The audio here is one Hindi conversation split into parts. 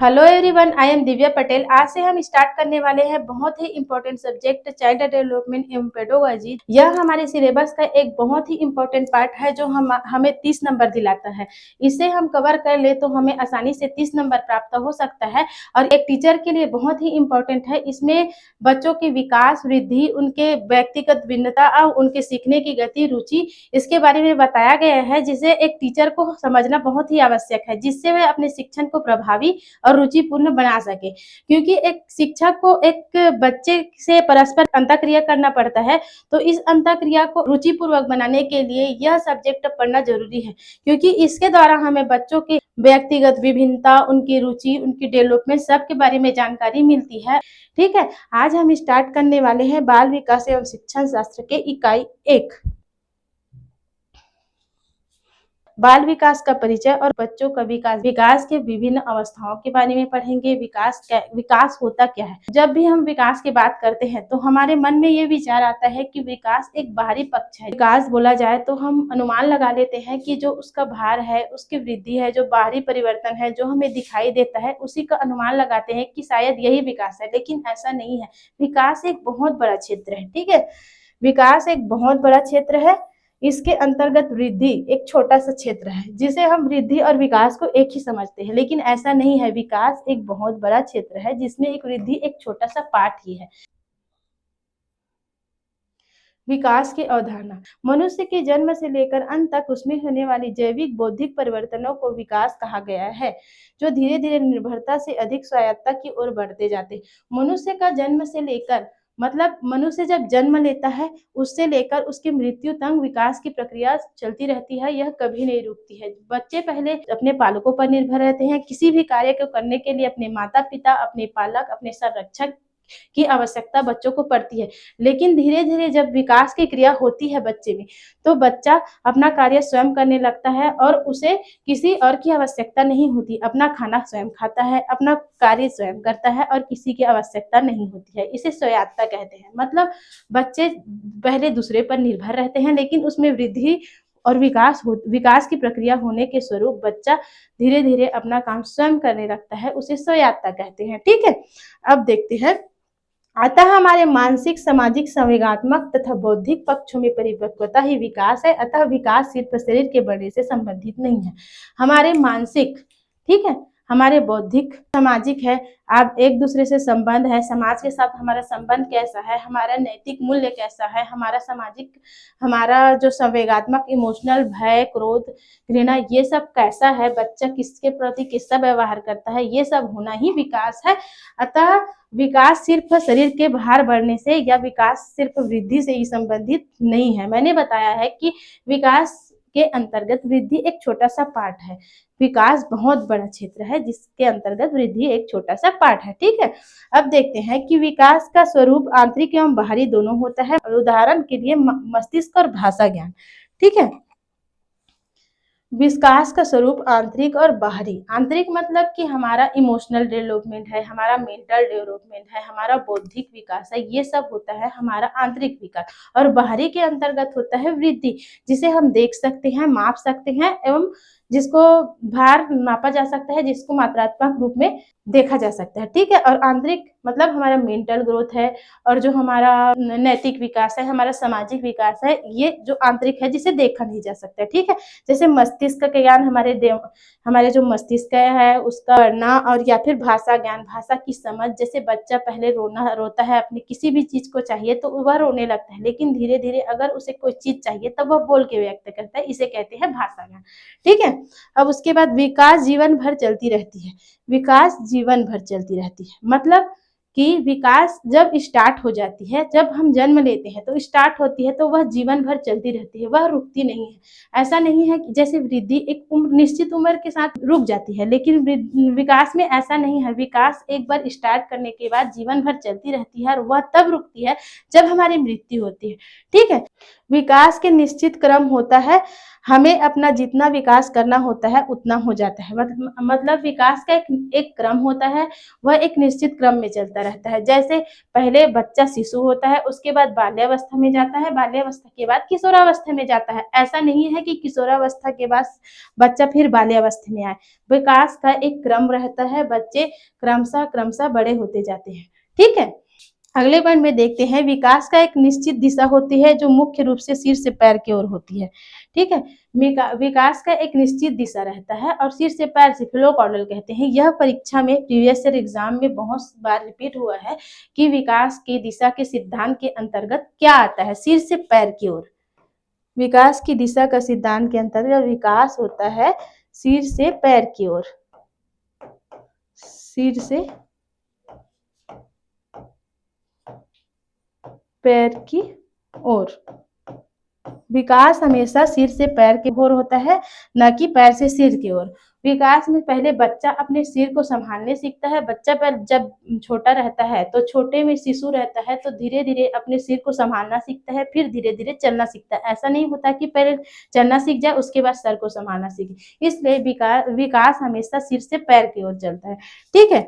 Hello everyone, I am Divya Patel. आज से हम स्टार्ट करने वाले हैं बहुत ही इम्पोर्टेंट सब्जेक्ट चाइल्ड डेवलपमेंट एवं पेडागोजी। यह हमारे सिलेबस का एक बहुत ही इम्पोर्टेंट पार्ट है जो हमें 30 नंबर दिलाता है। इसे हम कवर कर ले तो हमें आसानी से 30 नंबर प्राप्त हो सकता है और एक टीचर के लिए बहुत ही इम्पोर्टेंट है। इसमें बच्चों के विकास, वृद्धि, उनके व्यक्तिगत भिन्नता और उनके सीखने की गति, रुचि, इसके बारे में बताया गया है, जिसे एक टीचर को समझना बहुत ही आवश्यक है, जिससे वह अपने शिक्षण को प्रभावी और रुचिपूर्ण बना सके। क्योंकि एक शिक्षक को एक बच्चे से परस्पर अंतःक्रिया करना पड़ता है, तो इस अंतःक्रिया को रुचिपूर्वक बनाने के लिए यह सब्जेक्ट पढ़ना जरूरी है। क्योंकि इसके द्वारा हमें बच्चों की व्यक्तिगत विभिन्नता, उनकी रुचि, उनकी डेवलपमेंट सब के बारे में जानकारी मिलती है। ठीक है, आज हम स्टार्ट करने वाले हैं बाल विकास एवं शिक्षण शास्त्र के इकाई 1। बाल विकास का परिचय और बच्चों का विकास। विकास के विभिन्न अवस्थाओं के बारे में पढ़ेंगे। विकास होता क्या है। जब भी हम विकास की बात करते हैं तो हमारे मन में ये विचार आता है कि विकास एक बाहरी पक्ष है। विकास बोला जाए तो हम अनुमान लगा लेते हैं कि जो उसका भार है, उसकी वृद्धि है, जो बाहरी परिवर्तन है, जो हमें दिखाई देता है, उसी का अनुमान लगाते हैं कि शायद यही विकास है। लेकिन ऐसा नहीं है। विकास एक बहुत बड़ा क्षेत्र है। ठीक है, विकास एक बहुत बड़ा क्षेत्र है। इसके अंतर्गत वृद्धि एक छोटा सा क्षेत्र है, जिसे हम वृद्धि और विकास को एक ही समझते हैं, लेकिन ऐसा नहीं है। विकास एक बहुत बड़ा क्षेत्र है जिसमें एक वृद्धि एक छोटा सा पार्ट ही है। विकास की अवधारणा। मनुष्य के जन्म से लेकर अंत तक उसमें होने वाली जैविक बौद्धिक परिवर्तनों को विकास कहा गया है, जो धीरे धीरे निर्भरता से अधिक स्वायत्तता की ओर बढ़ते जाते। मनुष्य का जन्म से लेकर, मतलब मनुष्य जब जन्म लेता है उससे लेकर उसकी मृत्यु तक विकास की प्रक्रिया चलती रहती है। यह कभी नहीं रुकती है। बच्चे पहले अपने पालकों पर निर्भर रहते हैं। किसी भी कार्य को करने के लिए अपने माता पिता, अपने पालक, अपने संरक्षक की आवश्यकता बच्चों को पड़ती है। लेकिन धीरे धीरे जब विकास की क्रिया होती है बच्चे में, तो बच्चा अपना कार्य स्वयं करने लगता है और उसे किसी और की आवश्यकता नहीं होती। अपना खाना स्वयं खाता है, अपना कार्य स्वयं करता है और किसी की आवश्यकता नहीं होती है। इसे स्वायत्तता कहते हैं। मतलब बच्चे पहले दूसरे पर निर्भर रहते हैं, लेकिन उसमें वृद्धि और विकास की प्रक्रिया होने के स्वरूप बच्चा धीरे धीरे अपना काम स्वयं करने लगता है। उसे स्वायत्तता कहते हैं। ठीक है, अब देखते हैं। अतः हमारे मानसिक, सामाजिक, संवेगात्मक तथा बौद्धिक पक्षों में परिपक्वता ही विकास है। अतः विकास सिर्फ शरीर के बढ़ने से संबंधित नहीं है। हमारे मानसिक, ठीक है, हमारे बौद्धिक, सामाजिक है, आप एक दूसरे से संबंध है, समाज के साथ हमारा संबंध कैसा है, हमारा नैतिक मूल्य कैसा है, हमारा सामाजिक, हमारा जो संवेगात्मक, इमोशनल, भय, क्रोध, घृणा, ये सब कैसा है, बच्चा किसके प्रति किसका व्यवहार करता है, ये सब होना ही विकास है। अतः विकास सिर्फ शरीर के भार बढ़ने से या विकास सिर्फ वृद्धि से ही संबंधित नहीं है। मैंने बताया है कि विकास के अंतर्गत वृद्धि एक छोटा सा पार्ट है। विकास बहुत बड़ा क्षेत्र है जिसके अंतर्गत वृद्धि एक छोटा सा पार्ट है। ठीक है, अब देखते हैं कि विकास का स्वरूप आंतरिक एवं बाहरी दोनों होता है। उदाहरण के लिए मस्तिष्क और भाषा ज्ञान। ठीक है, विकास का स्वरूप आंतरिक और बाहरी। आंतरिक मतलब कि हमारा इमोशनल डेवलपमेंट है, हमारा मेंटल डेवलपमेंट है, हमारा बौद्धिक विकास है, ये सब होता है हमारा आंतरिक विकास। और बाहरी के अंतर्गत होता है वृद्धि, जिसे हम देख सकते हैं, माप सकते हैं एवं जिसको भार मापा जा सकता है, जिसको मात्रात्मक रूप में देखा जा सकता है। ठीक है, और आंतरिक मतलब हमारा मेंटल ग्रोथ है और जो हमारा नैतिक विकास है, हमारा सामाजिक विकास है, ये जो आंतरिक है जिसे देखा नहीं जा सकता। ठीक है, जैसे मस्तिष्क का ज्ञान, हमारे जो मस्तिष्क है उसका पढ़ना, और या फिर भाषा ज्ञान, भाषा की समझ। जैसे बच्चा पहले रोता है, अपनी किसी भी चीज को चाहिए तो वह रोने लगता है, लेकिन धीरे धीरे अगर उसे कोई चीज चाहिए तब वह बोल के व्यक्त करता है। इसे कहते हैं भाषा ज्ञान। ठीक है, अब उसके बाद विकास जीवन भर चलती रहती है। विकास जीवन भर चलती रहती है मतलब कि विकास जब स्टार्ट हो जाती है, जब हम जन्म लेते हैं तो स्टार्ट होती है, तो वह जीवन भर चलती रहती है, वह रुकती नहीं है। ऐसा नहीं है कि जैसे वृद्धि एक निश्चित उम्र के साथ रुक जाती है, लेकिन विकास में ऐसा नहीं है। विकास एक बार स्टार्ट करने के बाद जीवन भर चलती रहती है और वह तब रुकती है जब हमारी मृत्यु होती है। ठीक है, विकास के निश्चित क्रम होता है। हमें अपना जितना विकास करना होता है उतना हो जाता है। मतलब विकास का एक क्रम होता है, वह एक निश्चित क्रम में चलता रहता है। जैसे पहले बच्चा शिशु होता है, उसके बाद बाल्यावस्था में जाता है, बाल्यावस्था के बाद किशोरावस्था में जाता है। ऐसा नहीं है कि किशोरावस्था के बाद बच्चा फिर बाल्यावस्था में आए। विकास का एक क्रम रहता है, बच्चे क्रमशः क्रमशः बड़े होते जाते हैं। ठीक है, अगले पॉइंट में देखते हैं, विकास का एक निश्चित दिशा होती है जो मुख्य रूप से सिर से पैर की ओर होती है। ठीक है, विकास का एक निश्चित दिशा रहता है और सिर से पैर से फ्लो कॉर्डल कहते हैं। यह परीक्षा में प्रीवियस ईयर एग्जाम में बहुत बार रिपीट हुआ है कि विकास की दिशा के सिद्धांत के अंतर्गत क्या आता है, सिर से पैर की ओर। विकास की दिशा का सिद्धांत के अंतर्गत विकास होता है सिर से पैर की ओर, सिर से पैर की ओर। विकास हमेशा सिर से पैर की ओर होता है, न कि पैर से सिर की ओर। विकास में पहले बच्चा अपने सिर को संभालने सीखता है। बच्चा पर जब छोटा रहता है तो छोटे में शिशु रहता है तो धीरे धीरे अपने सिर को संभालना सीखता है, फिर धीरे धीरे चलना सीखता है। ऐसा नहीं होता कि पहले चलना सीख जाए उसके बाद सर को संभालना सीखे। इसलिए विकास हमेशा सिर से पैर की ओर चलता है। ठीक है,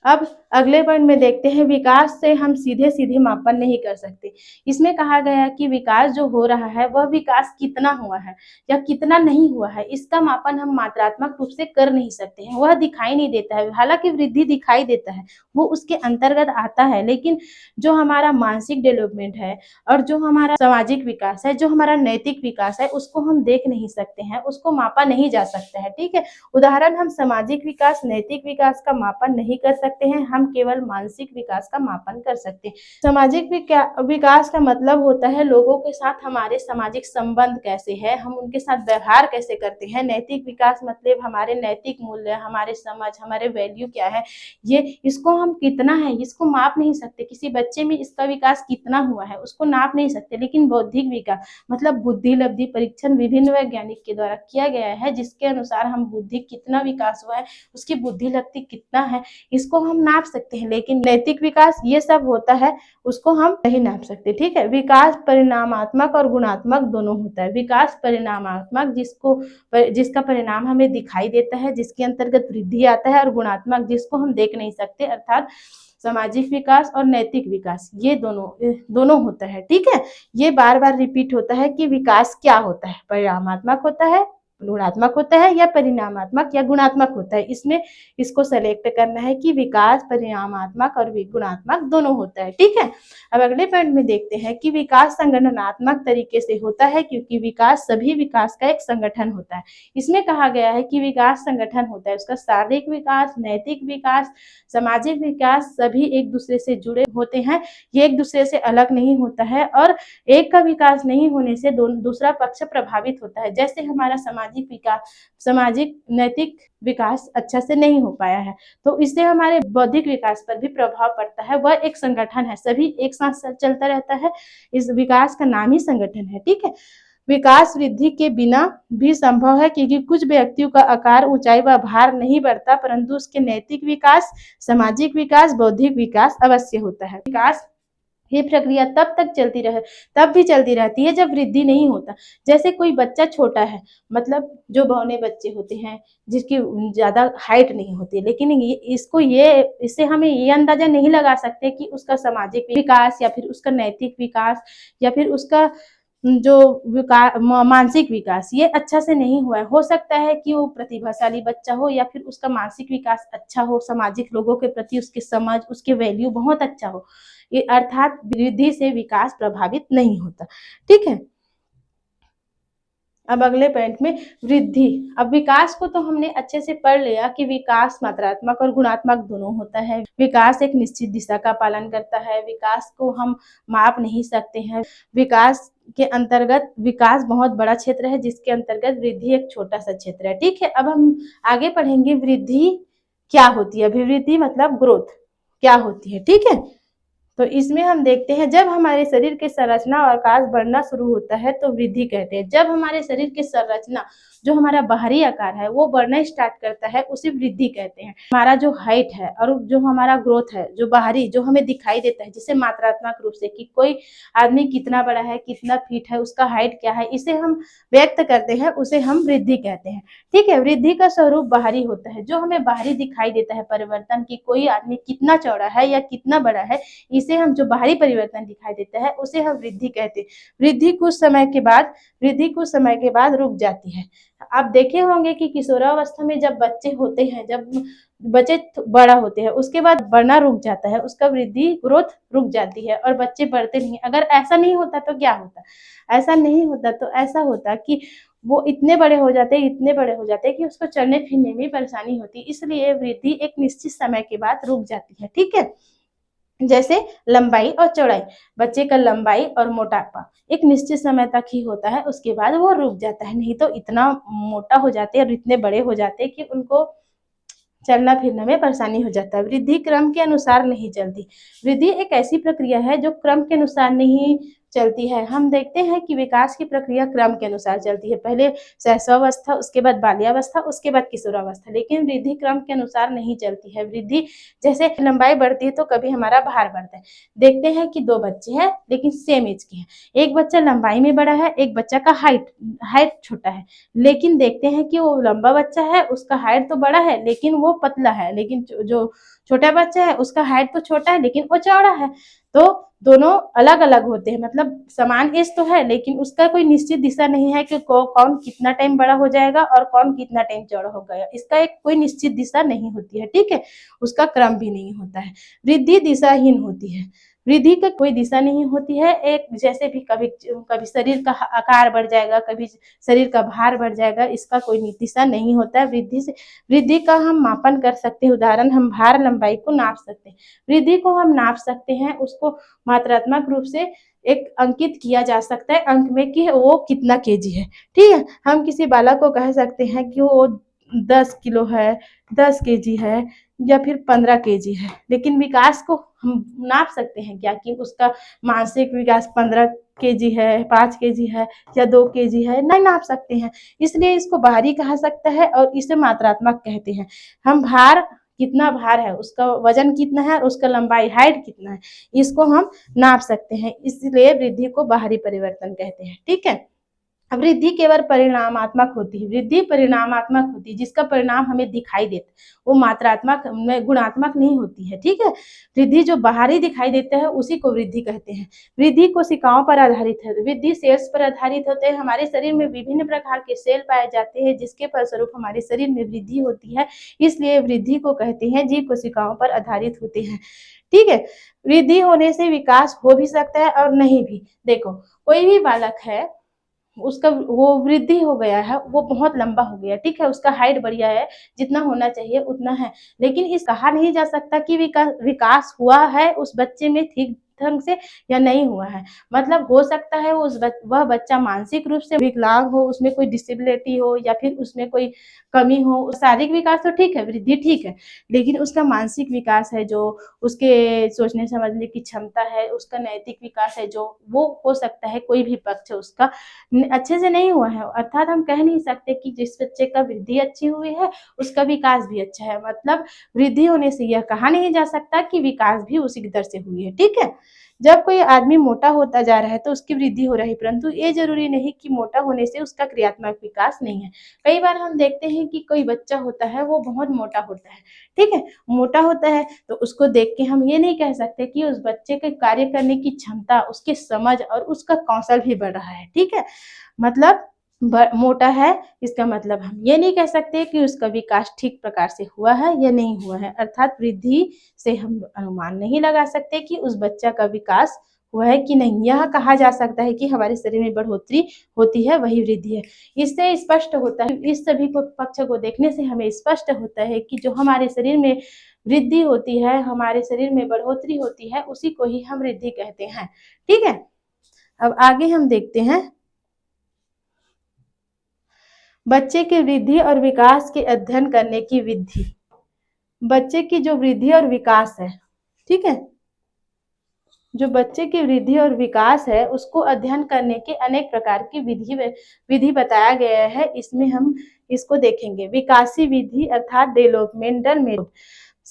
अब अगले पॉइंट में देखते हैं, विकास से हम सीधे सीधे मापन नहीं कर सकते। इसमें कहा गया है कि विकास जो हो रहा है वह विकास कितना हुआ है या कितना नहीं हुआ है, इसका मापन हम मात्रात्मक रूप से कर नहीं सकते हैं। वह दिखाई नहीं देता है, हालांकि वृद्धि दिखाई देता है, वो उसके अंतर्गत आता है। लेकिन जो हमारा मानसिक डेवलपमेंट है और जो हमारा सामाजिक विकास है, जो हमारा नैतिक विकास है, उसको हम देख नहीं सकते हैं, उसको मापा नहीं जा सकता है। ठीक है, उदाहरण, हम सामाजिक विकास, नैतिक विकास का मापन नहीं कर सकते हैं, हम केवल मानसिक विकास का मापन कर सकते हैं। सामाजिक विकास का मतलब होता है लोगों के साथ हमारे सामाजिक संबंध कैसे है, हम उनके साथ व्यवहार कैसे करते हैं। नैतिक विकास मतलब हमारे नैतिक मूल्य, हमारे समझ, हमारे वैल्यू क्या है, ये इसको हम कितना है इसको माप नहीं सकते। किसी बच्चे में इसका विकास कितना हुआ है उसको नाप नहीं सकते। लेकिन बौद्धिक विकास मतलब बुद्धि लब्धि परीक्षण विभिन्न वैज्ञानिक के द्वारा किया गया है, जिसके अनुसार हम बुद्धि कितना विकास हुआ है, उसकी बुद्धि लब्धि कितना है, इसको हम नाप सकते हैं। लेकिन नैतिक विकास ये सब होता है, उसको हम नहीं नाप सकते। ठीक है, विकास परिणामात्मक और गुणात्मक दोनों होता है। विकास परिणामात्मक जिसका परिणाम हमें दिखाई देता है, जिसके अंतर्गत वृद्धि आता है, और गुणात्मक जिसको हम देख नहीं सकते, अर्थात सामाजिक विकास और नैतिक विकास, ये दोनों होता है। ठीक है, ये बार बार रिपीट होता है कि विकास क्या होता है, परिणामात्मक होता है, गुणात्मक होता है, या परिणामात्मक या गुणात्मक होता है। इसमें इसको सेलेक्ट करना है कि विकास परिणामात्मक और गुणात्मक दोनों होता है। ठीक है, अब अगले पॉइंट में देखते हैं कि विकास संगठनात्मक तरीके से होता है, क्योंकि विकास सभी विकास का एक संगठन होता है। इसमें कहा गया है कि विकास संगठन होता है, उसका शारीरिक विकास, नैतिक विकास, सामाजिक विकास सभी एक दूसरे से जुड़े होते हैं, ये एक दूसरे से अलग नहीं होता है, और एक का विकास नहीं होने से दूसरा पक्ष प्रभावित होता है। जैसे हमारा सामाजिक विकास, सामाजिक नैतिक विकास अच्छा से नहीं हो पाया है, तो इससे हमारे बौद्धिक विकास पर भी प्रभाव पड़ता है। वह एक संगठन है, सभी एक साथ चलता रहता है, इस विकास का नाम ही संगठन है। ठीक है, विकास वृद्धि के बिना भी संभव है, क्योंकि कुछ व्यक्तियों का आकार, ऊंचाई व भार नहीं बढ़ता, परंतु उसके नैतिक विकास, सामाजिक विकास, बौद्धिक विकास अवश्य होता है। विकास ये प्रक्रिया तब भी चलती रहती है जब वृद्धि नहीं होता। जैसे कोई बच्चा छोटा है, मतलब जो बौने बच्चे होते हैं, जिसकी ज्यादा हाइट नहीं होती, लेकिन इससे हमें ये अंदाजा नहीं लगा सकते कि उसका सामाजिक विकास या फिर उसका नैतिक विकास या फिर उसका जो मानसिक विकास ये अच्छा से नहीं हुआ है। हो सकता है कि वो प्रतिभाशाली बच्चा हो या फिर उसका मानसिक विकास अच्छा हो, सामाजिक लोगों के प्रति उसकी समझ, उसके वैल्यू बहुत अच्छा हो, ये अर्थात वृद्धि से विकास प्रभावित नहीं होता। ठीक है, अब अगले पॉइंट में वृद्धि। अब विकास को तो हमने अच्छे से पढ़ लिया कि विकास मात्रात्मक और गुणात्मक दोनों होता है। विकास एक निश्चित दिशा का पालन करता है, विकास को हम माप नहीं सकते हैं। विकास के अंतर्गत विकास बहुत बड़ा क्षेत्र है, जिसके अंतर्गत वृद्धि एक छोटा सा क्षेत्र है। ठीक है, अब हम आगे पढ़ेंगे वृद्धि क्या होती है, अभिवृद्धि मतलब ग्रोथ क्या होती है। ठीक है, तो इसमें हम देखते हैं जब हमारे शरीर के संरचना और आकार बढ़ना शुरू होता है तो वृद्धि कहते हैं। जब हमारे शरीर की संरचना जो हमारा बाहरी आकार है वो बढ़ना स्टार्ट करता है उसे वृद्धि कहते हैं। हमारा जो हाइट है और जो हमारा ग्रोथ है जो बाहरी जो हमें दिखाई देता है जिसे मात्रात्मक रूप से कि कोई आदमी कितना बड़ा है कितना फीट है उसका हाइट क्या है इसे हम व्यक्त करते हैं उसे हम वृद्धि कहते हैं। ठीक है, वृद्धि का स्वरूप बाहरी होता है जो हमें बाहरी दिखाई देता है परिवर्तन की कोई आदमी कितना चौड़ा है या कितना बड़ा है इसे हम जो बाहरी परिवर्तन दिखाई देता है उसे हम वृद्धि कहते हैं। वृद्धि कुछ समय के बाद रुक जाती है। आप देखे होंगे कि किशोरावस्था में जब बच्चे होते हैं जब बच्चे बड़ा होते हैं उसके बाद बढ़ना रुक जाता है उसका वृद्धि ग्रोथ रुक जाती है और बच्चे बढ़ते नहीं। अगर ऐसा नहीं होता तो क्या होता, ऐसा नहीं होता तो ऐसा होता कि वो इतने बड़े हो जाते कि उसको चलने फिरने में परेशानी होती। इसलिए वृद्धि एक निश्चित समय के बाद रुक जाती है। ठीक है, जैसे लंबाई और चौड़ाई, बच्चे का लंबाई और मोटापा एक निश्चित समय तक ही होता है उसके बाद वो रुक जाता है। नहीं तो इतना मोटा हो जाते हैं और इतने बड़े हो जाते हैं कि उनको चलना फिरने में परेशानी हो जाता है। वृद्धि क्रम के अनुसार नहीं चलती। वृद्धि एक ऐसी प्रक्रिया है जो क्रम के अनुसार नहीं चलती है। हम देखते हैं कि विकास की प्रक्रिया क्रम के अनुसार चलती है। पहले शैशवावस्था, उसके बाद बाल्यावस्था, उसके बाद किशोरावस्था, लेकिन वृद्धि क्रम के अनुसार नहीं चलती है। वृद्धि जैसे लंबाई बढ़ती है तो कभी हमारा भार बढ़ता है। देखते हैं कि दो बच्चे हैं लेकिन सेम एज के हैं, एक बच्चा लंबाई में बड़ा है एक बच्चा का हाइट छोटा है, लेकिन देखते हैं कि वो लंबा बच्चा है उसका हाइट तो बड़ा है लेकिन वो पतला है, लेकिन जो छोटा बच्चा है उसका हाइट तो छोटा है लेकिन वो चौड़ा है। तो दोनों अलग अलग होते हैं, मतलब समान एज तो है लेकिन उसका कोई निश्चित दिशा नहीं है कि कौन कितना टाइम बड़ा हो जाएगा और कौन कितना टाइम चौड़ा हो गया, इसका एक कोई निश्चित दिशा नहीं होती है। ठीक है, उसका क्रम भी नहीं होता है। वृद्धि दिशाहीन होती है। वृद्धि का कोई दिशा नहीं होती है। एक जैसे भी कभी कभी शरीर का आकार बढ़ जाएगा, कभी शरीर का भार बढ़ जाएगा, इसका कोई दिशा नहीं होता है। वृद्धि का हम मापन कर सकते हैं। उदाहरण, हम भार लंबाई को नाप सकते हैं। वृद्धि को हम नाप सकते हैं, उसको मात्रात्मक रूप से एक अंकित किया जा सकता है अंक में कि वो कितना केजी है। ठीक है, हम किसी बालक को कह सकते हैं कि वो 10 किलो है, 10 केजी है या फिर 15 केजी है, लेकिन विकास को हम नाप सकते हैं क्या कि उसका मानसिक विकास 15 केजी है, 5 केजी है या 2 केजी है? नहीं नाप सकते हैं। इसलिए इसको बाहरी कहा सकता है और इसे मात्रात्मक कहते हैं। हम कितना भार है, उसका वजन कितना है और उसका लंबाई हाइट कितना है, इसको हम नाप सकते हैं। इसलिए वृद्धि को बाहरी परिवर्तन कहते हैं। ठीक है, वृद्धि केवल परिणामात्मक होती है। वृद्धि परिणामात्मक होती है, जिसका परिणाम हमें दिखाई देता है, वो मात्रात्मक में गुणात्मक नहीं होती है। ठीक है, वृद्धि जो बाहरी दिखाई देता है उसी को वृद्धि कहते हैं। वृद्धि कोशिकाओं पर आधारित है। वृद्धि सेल्स पर आधारित होते हैं। हमारे शरीर में विभिन्न प्रकार के सेल पाए जाते हैं जिसके फलस्वरूप हमारे शरीर में वृद्धि होती है, इसलिए वृद्धि को कहते हैं जीव कोशिकाओं पर आधारित होते हैं। ठीक है, वृद्धि होने से विकास हो भी सकता है और नहीं भी। देखो, कोई भी बालक है, उसका वो वृद्धि हो गया है, वो बहुत लंबा हो गया, ठीक है, उसका हाइट बढ़िया है, जितना होना चाहिए उतना है, लेकिन इस कहा नहीं जा सकता कि विकास हुआ है उस बच्चे में ठीक ढंग से या नहीं हुआ है। मतलब हो सकता है वह बच्चा मानसिक रूप से विकलांग हो, उसमें कोई डिसेबिलिटी हो या फिर उसमें कोई कमी हो। शारीरिक विकास तो ठीक है, वृद्धि ठीक है, लेकिन उसका मानसिक विकास है, जो उसके सोचने समझने की क्षमता है, उसका नैतिक विकास है, जो वो हो सकता है कोई भी पक्ष उसका अच्छे से नहीं हुआ है। अर्थात हम कह नहीं सकते कि जिस बच्चे का वृद्धि अच्छी हुई है उसका विकास भी अच्छा है। मतलब वृद्धि होने से यह कहा नहीं जा सकता कि विकास भी उसी की दर से हुई है। ठीक है, जब कोई आदमी मोटा होता जा रहा है तो उसकी वृद्धि हो रही है, परंतु ये जरूरी नहीं कि मोटा होने से उसका क्रियात्मक विकास नहीं है। कई बार हम देखते हैं कि कोई बच्चा होता है वो बहुत मोटा होता है, ठीक है, मोटा होता है तो उसको देख के हम ये नहीं कह सकते कि उस बच्चे के कार्य करने की क्षमता, उसकी समझ और उसका कौशल भी बढ़ रहा है। ठीक है, मतलब मोटा है इसका मतलब हम ये नहीं कह सकते कि उसका विकास ठीक प्रकार से हुआ है या नहीं हुआ है। अर्थात वृद्धि से हम अनुमान नहीं लगा सकते कि उस बच्चा का विकास हुआ है कि नहीं। यह कहा जा सकता है कि हमारे शरीर में बढ़ोतरी होती है, वही वृद्धि है। इससे स्पष्ट होता है, इस सभी को पक्ष को देखने से हमें स्पष्ट होता है कि जो हमारे शरीर में वृद्धि होती है, हमारे शरीर में बढ़ोतरी होती है, उसी को ही हम वृद्धि कहते हैं। ठीक है, अब आगे हम देखते हैं बच्चे की वृद्धि और विकास के अध्ययन करने की विधि। बच्चे की जो वृद्धि और विकास है, ठीक है, जो बच्चे की वृद्धि और विकास है, उसको अध्ययन करने के अनेक प्रकार की विधि बताया गया है। इसमें हम इसको देखेंगे। विकासी विधि अर्थात डेवलपमेंटल मेथड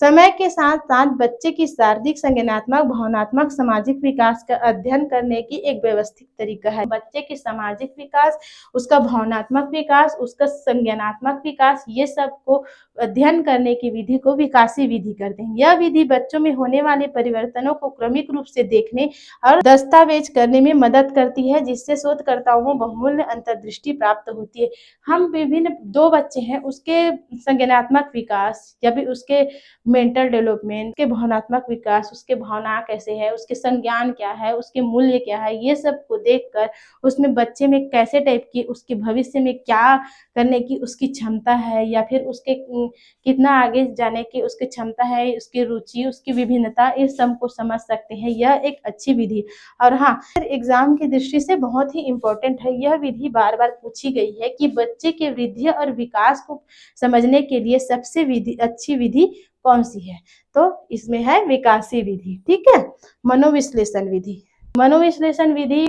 समय के साथ साथ बच्चे की शारीरिक, संज्ञानात्मक, भावनात्मक, सामाजिक विकास का अध्ययन करने की एक व्यवस्थित तरीका है। बच्चे के सामाजिक विकास, उसका भावनात्मक विकास, उसका संज्ञानात्मक विकास, ये सब को अध्ययन करने की विधि को विकासी विधि कहते हैं। यह विधि बच्चों में होने वाले परिवर्तनों को क्रमिक रूप से देखने और दस्तावेज करने में मदद करती है, जिससे शोधकर्ताओं को बहुमूल्य अंतर्दृष्टि प्राप्त होती है। हम विभिन्न 2 बच्चे हैं, उसके संज्ञानात्मक विकास या फिर उसके मेंटल डेवलपमेंट, उसके भावनात्मक विकास, उसके भावना कैसे है, उसके संज्ञान क्या है, उसके मूल्य क्या है, ये सब को देखकर उसमें बच्चे में कैसे टाइप की उसके भविष्य में क्या करने की उसकी क्षमता है या फिर उसके कितना आगे जाने की उसकी क्षमता है, उसकी रुचि, उसकी विभिन्नता, इस सब को समझ सकते हैं। यह एक अच्छी विधि और हाँ, एग्जाम की दृष्टि से बहुत ही इम्पोर्टेंट है। यह विधि बार बार पूछी गई है कि बच्चे के वृद्धि और विकास को समझने के लिए सबसे अच्छी विधि कौन सी है? तो इसमें है विकासी विधि। ठीक है। मनोविश्लेषण विधि, मनोविश्लेषण विधि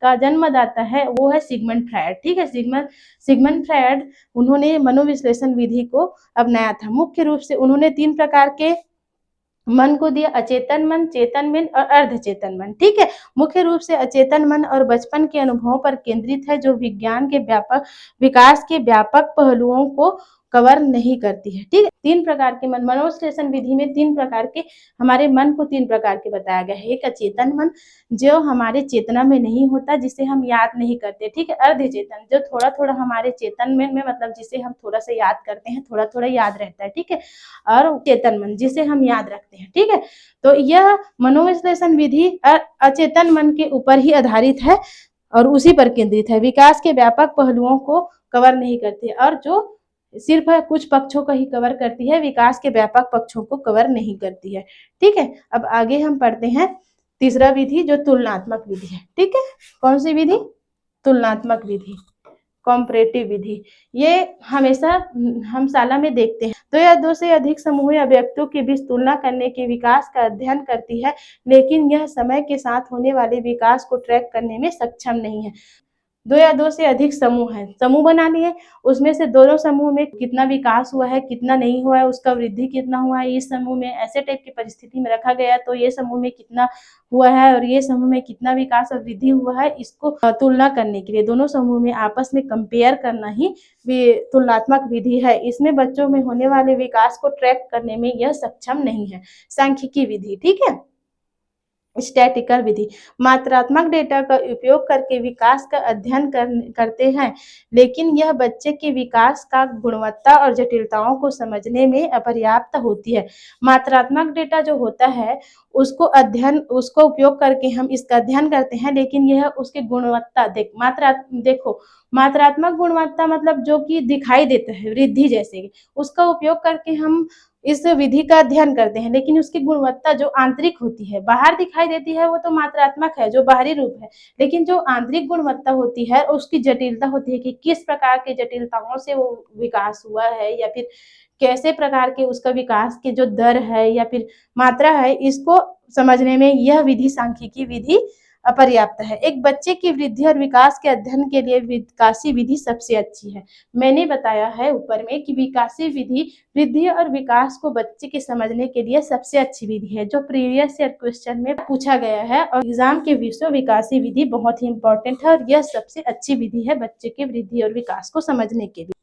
का जन्मदाता है वो है सिगमंड फ्रायड। ठीक है। सिगमंड फ्रायड उन्होंने मनोविश्लेषण विधि को अपनाया था। मुख्य रूप से उन्होंने 3 प्रकार के मन को दिया, अचेतन मन, चेतन मन और अर्धचेतन मन। ठीक है। मुख्य रूप से अचेतन मन और बचपन के अनुभवों पर केंद्रित है, जो विज्ञान के व्यापक विकास के व्यापक पहलुओं को कवर नहीं करती है। ठीक है। 3 प्रकार के मन, मनोविश्लेषण विधि में 3 प्रकार के हमारे मन को 3 प्रकार के बताया गया है। एक अचेतन मन जो हमारे चेतना में नहीं होता, जिसे हम याद नहीं करते। ठीक है। अर्धचेतन जो थोड़ा थोड़ा हमारे चेतन में मतलब जिसे हम थोड़ा सा याद करते हैं, थोड़ा थोड़ा याद रहता है। ठीक है। और चेतन मन जिसे हम याद रखते हैं। ठीक है। तो यह मनोविश्लेषण विधि अचेतन मन के ऊपर ही आधारित है और उसी पर केंद्रित है, विकास के व्यापक पहलुओं को कवर नहीं करती और जो सिर्फ कुछ पक्षों का ही कवर करती है, विकास के व्यापक पक्षों को कवर नहीं करती है। ठीक है। अब आगे हम पढ़ते हैं तीसरा विधि जो तुलनात्मक विधि है। ठीक है। कौन सी विधि? तुलनात्मक विधि, कॉम्परेटिव विधि। ये हमेशा हम शाला में देखते हैं। 2 या 2 से अधिक समूह या व्यक्तियों के बीच तुलना करने के विकास का अध्ययन करती है, लेकिन यह समय के साथ होने वाले विकास को ट्रैक करने में सक्षम नहीं है। 2 या 2 से अधिक समूह हैं, समूह बना लिए, उसमें से दोनों समूह में कितना विकास हुआ है, कितना नहीं हुआ है, उसका वृद्धि कितना हुआ है, इस समूह में ऐसे टाइप की परिस्थिति में रखा गया तो ये समूह में कितना हुआ है और ये समूह में कितना विकास और वृद्धि हुआ है, इसको तुलना करने के लिए दोनों समूह में आपस में कंपेयर करना ही तुलनात्मक विधि है। इसमें बच्चों में होने वाले विकास को ट्रैक करने में यह सक्षम नहीं है। सांख्यिकी विधि। ठीक है। स्टैटिकल विधि, मात्रात्मक डेटा का उपयोग करके विकास का अध्ययन करते हैं, लेकिन यह बच्चे के विकास का गुणवत्ता और जटिलताओं को समझने में अपर्याप्त होती है। मात्रात्मक डेटा जो होता है उसको उपयोग करके हम इसका अध्ययन करते हैं, लेकिन यह उसकी गुणवत्ता देखो मात्रात्मक गुणवत्ता मतलब जो कि दिखाई देता है वृद्धि जैसे, उसका उपयोग करके हम इस विधि का अध्ययन करते हैं, लेकिन उसकी गुणवत्ता जो आंतरिक होती है, बाहर दिखाई देती है, वो तो मात्रात्मक है जो बाहरी रूप है, लेकिन जो आंतरिक गुणवत्ता होती है उसकी जटिलता होती है कि किस प्रकार के जटिलताओं से वो विकास हुआ है या फिर कैसे प्रकार के उसका विकास की जो दर है या फिर मात्रा है, इसको समझने में यह विधि सांख्यिकी विधि अपर्याप्त है। एक बच्चे की वृद्धि और विकास के अध्ययन के लिए विकासी विधि सबसे अच्छी है। मैंने बताया है ऊपर में कि विकासी विधि वृद्धि और विकास को बच्चे के समझने के लिए सबसे अच्छी विधि है, जो प्रीवियस ईयर क्वेश्चन में पूछा गया है और एग्जाम के विषय विकासी विधि बहुत ही इंपॉर्टेंट है और यह सबसे अच्छी विधि है बच्चे के वृद्धि और विकास को समझने के लिए।